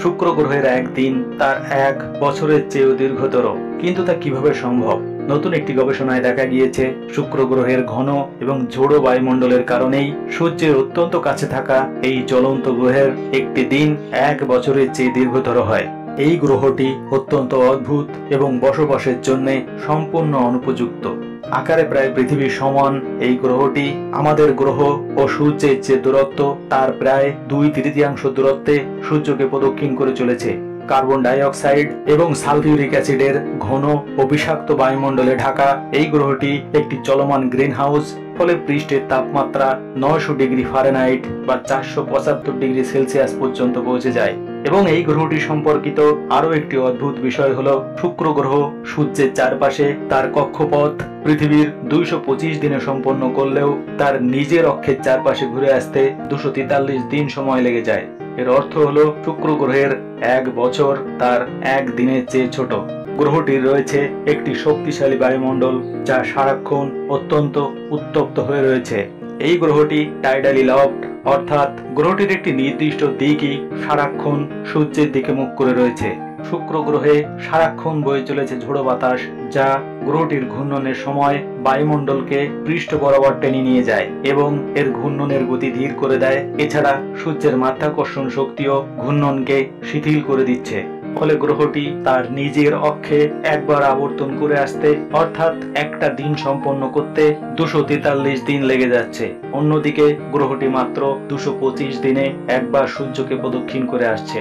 শুক্র গ্রহের একদিন তার 1 বছরের চেয়েও দীর্ঘতর। কিন্তু তা কিভাবে সম্ভব? নতুন একটি গবেষণায় দেখা গিয়েছে শুক্র গ্রহের ঘন এবং ঝোড়ো বায়ুমণ্ডলের কারণেই সূর্যের অত্যন্ত কাছে থাকা এই জ্বলন্ত গ্রহের একটি দিন 1 বছরের চেয়ে দীর্ঘতর হয়। এই গ্রহটি অত্যন্ত অদ্ভুত এবং বসবাসের জন্য সম্পূর্ণ অনুপযুক্ত। আকারে প্রায় পৃথিবীর সমান এই গ্রহটি আমাদের গ্রহ ও সূর্যের যে দূরত্ব তার প্রায় 2/3 দূরত্বে সূর্যকে প্রদক্ষিণ করে চলেছে। কার্বন ডাই অক্সাইড এবং সালফিউরিক অ্যাসিডের ঘন ও বিষাক্ত বায়ুমণ্ডলে ঢাকা এই গ্রহটি একটি চলমান গ্রিন হাউস। ফলে পৃষ্ঠের তাপমাত্রা 900 ডিগ্রি ফারেনহাইট বা 475 ডিগ্রি সেলসিয়াস পর্যন্ত পৌঁছে যায়। এবং এই গ্রহটি সম্পর্কিত আরো একটি অদ্ভুত বিষয় হলো শুক্র গ্রহ সূর্যের চারপাশে তার কক্ষপথ পৃথিবীর 225 দিনে সম্পন্ন করলেও তার নিজের অক্ষের চারপাশে ঘুরে আসতে 243 দিন সময় লেগে যায়। এর অর্থ হলো শুক্র গ্রহের 1 বছর তার 1 দিনের চেয়ে ছোট। গ্রহটির রয়েছে একটি শক্তিশালী বায়ুমণ্ডল যা সারাক্ষণ অত্যন্ত উত্তপ্ত হয়ে রয়েছে। এই গ্রহটি টাইডালি লকড, অর্থাৎ গ্রহটির একটি নির্দিষ্ট দিকই সারাক্ষণ সূর্যের দিকে মুখ করে রয়েছে। শুক্র গ্রহে সারাক্ষণ বয়ে চলেছে ঝোড়ো বাতাস, যা গ্রহটির ঘূর্ণনের সময় বায়ুমণ্ডলকে পৃষ্ঠ বরাবর টেনে নিয়ে যায় এবং এর ঘূর্ণনের গতি ধীর করে দেয়। এছাড়া সূর্যের মাধ্যাকর্ষণ শক্তিও ঘূর্ণনকে শিথিল করে দিচ্ছে। ফলে গ্রহটি তার নিজের অক্ষে একবার আবর্তন করে আসতে, অর্থাৎ একটা দিন সম্পন্ন করতে 243 দিন লেগে যাচ্ছে। অন্যদিকে গ্রহটি মাত্র 225 দিনে একবার সূর্যকে প্রদক্ষিণ করে আসছে।